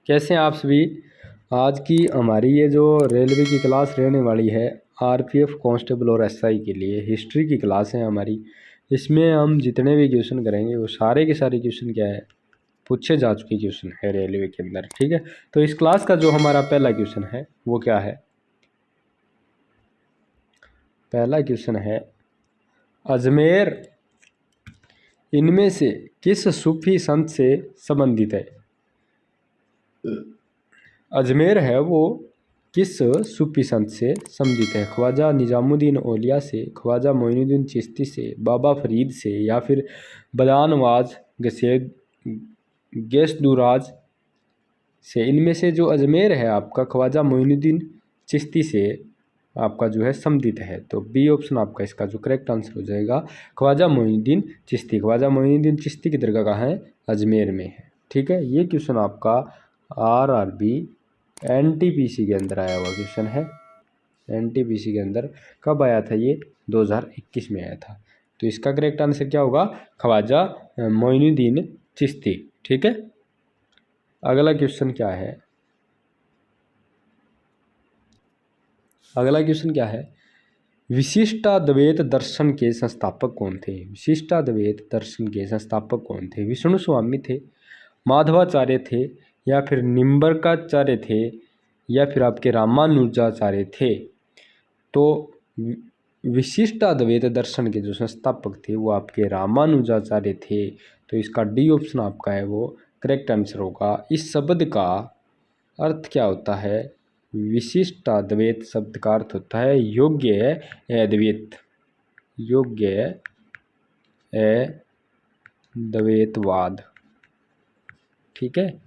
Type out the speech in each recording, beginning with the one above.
कैसे हैं आप सभी। आज की हमारी ये जो रेलवे की क्लास रहने वाली है आरपीएफ कांस्टेबल और एसआई के लिए हिस्ट्री की क्लास है हमारी। इसमें हम जितने भी क्वेश्चन करेंगे वो सारे के सारे क्वेश्चन क्या है, पूछे जा चुके क्वेश्चन है रेलवे के अंदर। ठीक है, तो इस क्लास का जो हमारा पहला क्वेश्चन है वो क्या है। पहला क्वेश्चन है, अजमेर इनमें से किस सूफी संत से संबंधित है। अजमेर है वो किस सूफी संत से संबंधित है। ख्वाजा निजामुद्दीन औलिया से, ख्वाजा मोइनुद्दीन चिश्ती से, बाबा फरीद से, या फिर बदानवाज गैसदुराज से। इनमें से जो अजमेर है आपका ख्वाजा मोइनुद्दीन चिश्ती से आपका जो है संबंधित है। तो बी ऑप्शन आपका इसका जो करेक्ट आंसर हो जाएगा, ख्वाजा मोइनुद्दीन चिश्ती। ख्वाजा मोइनुद्दीन चिश्ती की दरगाह कहाँ है, अजमेर में है। ठीक है, ये क्वेश्चन आपका आरआरबी एनटीपीसी के अंदर आया हुआ क्वेश्चन है। एनटीपीसी के अंदर कब आया था ये, 2021 में आया था। तो इसका करेक्ट आंसर क्या होगा, ख्वाजा मोइनुद्दीन चिश्ती। ठीक है, अगला क्वेश्चन क्या है, अगला क्वेश्चन क्या है, विशिष्टाद्वैत दर्शन के संस्थापक कौन थे। विशिष्टाद्वैत दर्शन के संस्थापक कौन थे। विष्णु स्वामी थे, माधवाचार्य थे, या फिर निम्बरकाचार्य थे, या फिर आपके रामानुजाचार्य थे। तो विशिष्टाद्वैत दर्शन के जो संस्थापक थे वो आपके रामानुजाचार्य थे। तो इसका डी ऑप्शन आपका है वो करेक्ट आंसर होगा। इस शब्द का अर्थ क्या होता है, विशिष्टाद्वैत शब्द का अर्थ होता है योग्य अद्वैत, योग्य अद्वैतवाद। ठीक है,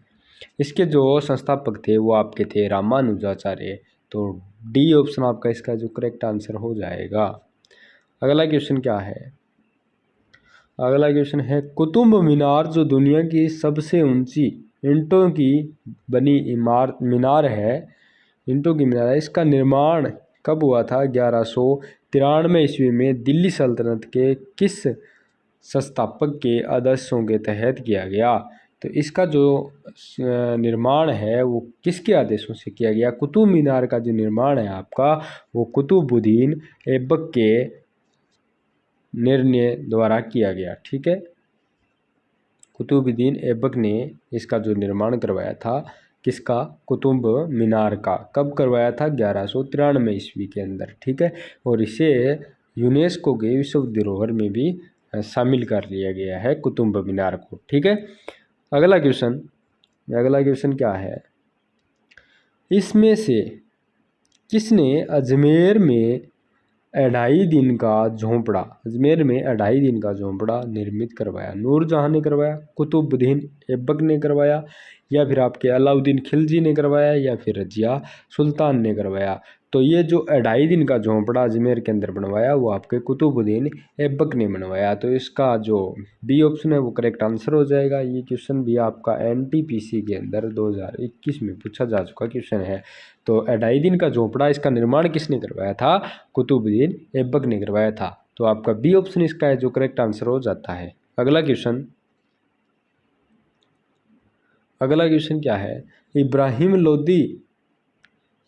इसके जो संस्थापक थे वो आपके थे रामानुजाचार्य। तो डी ऑप्शन आपका इसका जो करेक्ट आंसर हो जाएगा। अगला क्वेश्चन क्या है, अगला क्वेश्चन है, कुतुब मीनार जो दुनिया की सबसे ऊंची ईंटों की बनी इमारत मीनार है, ईंटों की मीनार है, इसका निर्माण कब हुआ था। 1193 ईस्वी में दिल्ली सल्तनत के किस संस्थापक के आदेशों के तहत किया गया। तो इसका जो निर्माण है वो किसके आदेशों से किया गया। कुतुब मीनार का जो निर्माण है आपका वो कुतुबुद्दीन ऐबक के निर्णय द्वारा किया गया। ठीक है, कुतुबुद्दीन ऐबक ने इसका जो निर्माण करवाया था, किसका, कुतुब मीनार का, कब करवाया था, 1193 ईस्वी के अंदर। ठीक है, और इसे यूनेस्को के विश्व धरोहर में भी शामिल कर लिया गया है कुतुब मीनार को। ठीक है, अगला क्वेश्चन, अगला क्वेश्चन क्या है, इसमें से किसने अजमेर में 2.5 दिन का झोंपड़ा, अजमेर में 2.5 दिन का झोंपड़ा निर्मित करवाया। नूरजहां ने करवाया, कुतुबुद्दीन ऐबक ने करवाया, या फिर आपके अलाउद्दीन खिलजी ने करवाया, या फिर रजिया सुल्तान ने करवाया। तो ये जो 2.5 दिन का झोंपड़ा अजमेर के अंदर बनवाया वो आपके कुतुबुद्दीन ऐबक ने बनवाया। तो इसका जो बी ऑप्शन है वो करेक्ट आंसर हो जाएगा। ये क्वेश्चन भी आपका एनटीपीसी के अंदर 2021 में पूछा जा चुका क्वेश्चन है। तो 2.5 दिन का झोंपड़ा इसका निर्माण किसने करवाया था, कुतुबुद्दीन ऐबक ने करवाया था। तो आपका बी ऑप्शन इसका है जो करेक्ट आंसर हो जाता है। अगला क्वेश्चन, अगला क्वेश्चन क्या है, इब्राहिम लोदी,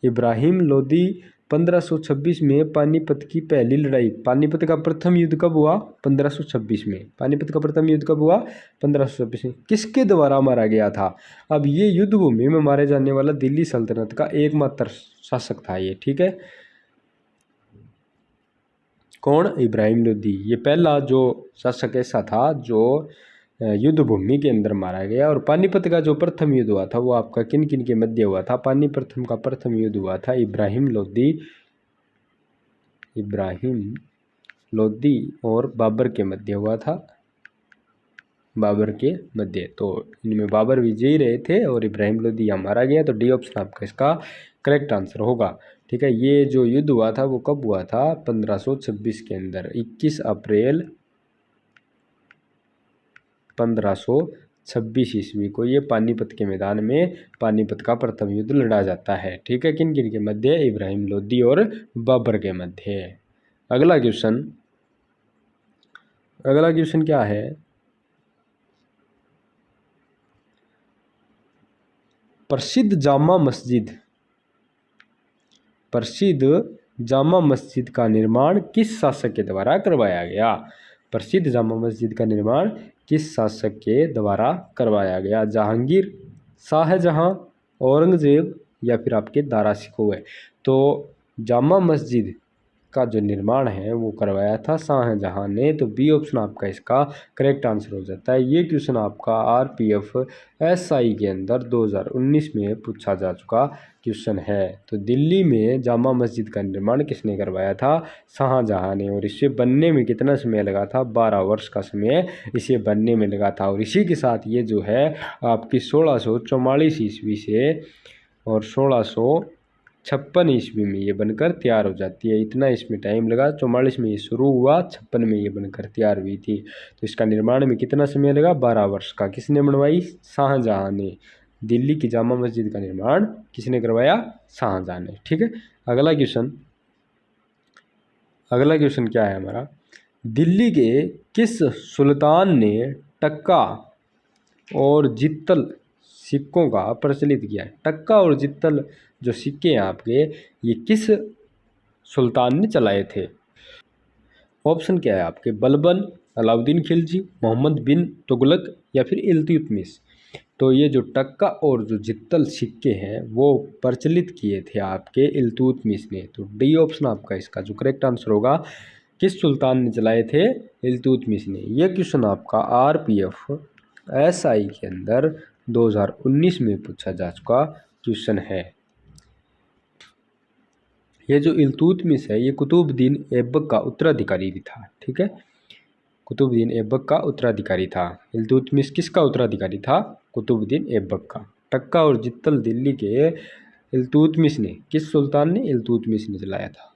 इब्राहिम लोदी 1526 में पानीपत की पहली लड़ाई, पानीपत का प्रथम युद्ध कब हुआ, 1526 में। पानीपत का प्रथम युद्ध कब हुआ, 1526 में। किसके द्वारा मारा गया था। अब ये युद्ध भूमि में मारे जाने वाला दिल्ली सल्तनत का एकमात्र शासक था ये। ठीक है, कौन, इब्राहिम लोदी। ये पहला जो शासक ऐसा था जो युद्ध भूमि के अंदर मारा गया। और पानीपत का जो प्रथम युद्ध हुआ था वो आपका किन किन के मध्य हुआ था। पानीपत का प्रथम युद्ध हुआ था इब्राहिम लोदी, इब्राहिम लोदी और बाबर के मध्य हुआ था, बाबर के मध्य। तो इनमें बाबर विजयी रहे थे और इब्राहिम लोदी यहाँ मारा गया। तो डी ऑप्शन आपका इसका करेक्ट आंसर होगा। ठीक है, ये जो युद्ध हुआ था वो कब हुआ था, 1526 के अंदर, 21 अप्रैल 1526 ईस्वी को ये पानीपत के मैदान में पानीपत का प्रथम युद्ध लड़ा जाता है। ठीक है, किन किन के मध्य, इब्राहिम लोदी और बाबर के मध्य। अगला क्वेश्चन, अगला क्वेश्चन क्या है, प्रसिद्ध जामा मस्जिद का निर्माण किस शासक के द्वारा करवाया गया? प्रसिद्ध जामा मस्जिद का निर्माण किस शासक के द्वारा करवाया गया? जहांगीर, शाहजहां, औरंगजेब या फिर आपके दारा शिकोह है। तो जामा मस्जिद का जो निर्माण है वो करवाया था शाहजहां ने। तो बी ऑप्शन आपका इसका करेक्ट आंसर हो जाता है। ये क्वेश्चन आपका आरपीएफ एसआई के अंदर 2019 में पूछा जा चुका क्वेश्चन है। तो दिल्ली में जामा मस्जिद का निर्माण किसने करवाया था? शाहजहां ने। और इसे बनने में कितना समय लगा था? 12 वर्ष का समय इसे बनने में लगा था। और इसी के साथ ये जो है आपकी 1644 ईस्वी से और 1656 ईस्वी में ये बनकर तैयार हो जाती है। इतना इसमें टाइम लगा। 44 में ये शुरू हुआ, 56 में ये बनकर तैयार हुई थी। तो इसका निर्माण में कितना समय लगा? 12 वर्ष का। किसने बनवाई? शाहजहां ने। दिल्ली की जामा मस्जिद का निर्माण किसने करवाया? शाहजहां ने। ठीक है, अगला क्वेश्चन क्या है हमारा? दिल्ली के किस सुल्तान ने टक्का और जित्तल सिक्कों का प्रचलित किया है? टक्का और जित्तल जो सिक्के हैं आपके, ये किस सुल्तान ने चलाए थे? ऑप्शन क्या है आपके? बलबन, अलाउद्दीन खिलजी, मोहम्मद बिन तुगलक या फिर इल्तुतमिश। तो ये जो टक्का और जो जित्तल सिक्के हैं वो प्रचलित किए थे आपके इल्तुतमिश ने। तो डी ऑप्शन आपका इसका जो करेक्ट आंसर होगा। किस सुल्तान ने चलाए थे? इल्तुतमिश ने। यह क्वेश्चन आपका आरपीएफ एसआई के अंदर 2019 में पूछा जा चुका क्वेश्चन है। ये जो इल्तुतमिश है ये कुतुबुद्दीन ऐबक का उत्तराधिकारी भी था। ठीक है, कुतुबुद्दीन ऐबक का उत्तराधिकारी था। इल्तुतमिश किसका उत्तराधिकारी था? कुतुबुद्दीन ऐबक का। टक्का और जित्तल दिल्ली के इल्तुतमिश ने, किस सुल्तान ने? इल्तुतमिश ने चलाया था।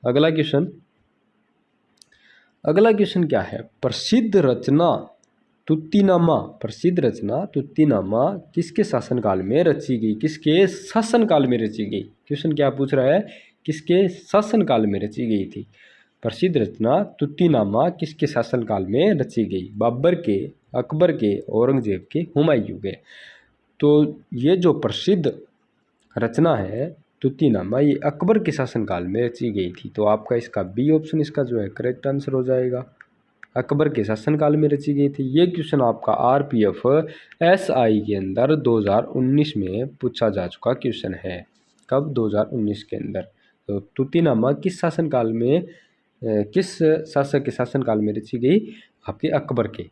अगला क्वेश्चन क्या है? प्रसिद्ध रचना तुत्तीनामा किसके शासनकाल में रची गई? किसके शासनकाल में रची गई? क्वेश्चन क्या पूछ रहा है? किसके शासनकाल में रची गई थी? प्रसिद्ध रचना तुत्तीनामा किसके शासनकाल में रची गई? बाबर के, अकबर के, औरंगजेब के, हुमायूं के। तो ये जो प्रसिद्ध रचना है तुत्तीनामा ये अकबर के शासनकाल में रची गई थी। तो आपका इसका बी ऑप्शन इसका जो है करेक्ट आंसर हो जाएगा। अकबर के शासनकाल में रची गई थी। ये क्वेश्चन आपका आरपीएफ एसआई के अंदर 2019 में पूछा जा चुका क्वेश्चन है। कब? 2019 के अंदर। तो तुत्तीनामा किस शासनकाल में, किस शासक के शासनकाल में रची गई? आपके अकबर के।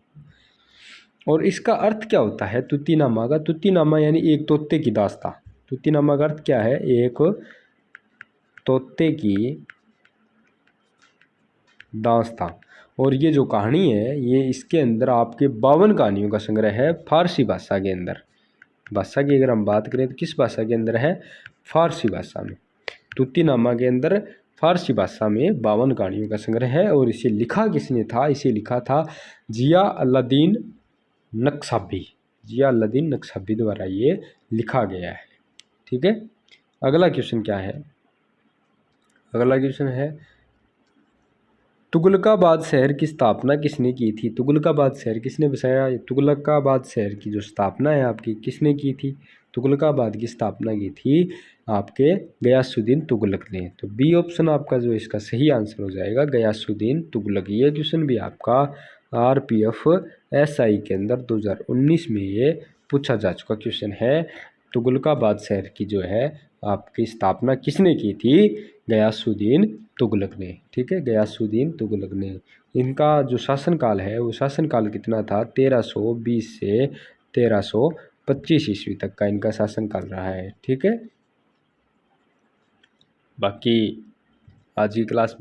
और इसका अर्थ क्या होता है तुत्तीनामा का? तुत्तीनामा यानी एक तोते की दास्तां। तुत्तीनामा का अर्थ क्या है? एक तोते की दास्तां। और ये जो कहानी है ये इसके अंदर आपके 52 कहानियों का संग्रह है फारसी भाषा के अंदर। भाषा की अगर हम बात करें तो किस भाषा के अंदर है? फारसी भाषा में। तुत्तीनामा के अंदर फारसी भाषा में 52 कहानियों का संग्रह है। और इसे लिखा किसने था? इसे लिखा था जिया अल्लादीन नक्शबी द्वारा ये लिखा गया है। ठीक है, अगला क्वेश्चन क्या है? अगला क्वेश्चन है तुगलकाबाद शहर की स्थापना किसने की थी? तुगलकाबाद शहर किसने बसाया? तुगलकाबाद शहर की जो स्थापना है आपकी किसने की थी? तुगलकाबाद की स्थापना की थी आपके गयासुद्दीन तुगलक ने। तो बी ऑप्शन आपका जो इसका सही आंसर हो जाएगा गयासुद्दीन तुगलक। ये क्वेश्चन भी आपका आरपीएफ एसआई के अंदर 2019 में ये पूछा जा चुका क्वेश्चन है। तुगलकाबाद शहर की जो है आपकी स्थापना किसने की थी? गयासुद्दीन तुगलक ने। ठीक है, गयासुद्दीन तुगलक ने। इनका जो शासनकाल है वो शासनकाल कितना था? 1320 से 1325 ईस्वी तक का इनका शासनकाल रहा है। ठीक है, बाकी आज की क्लास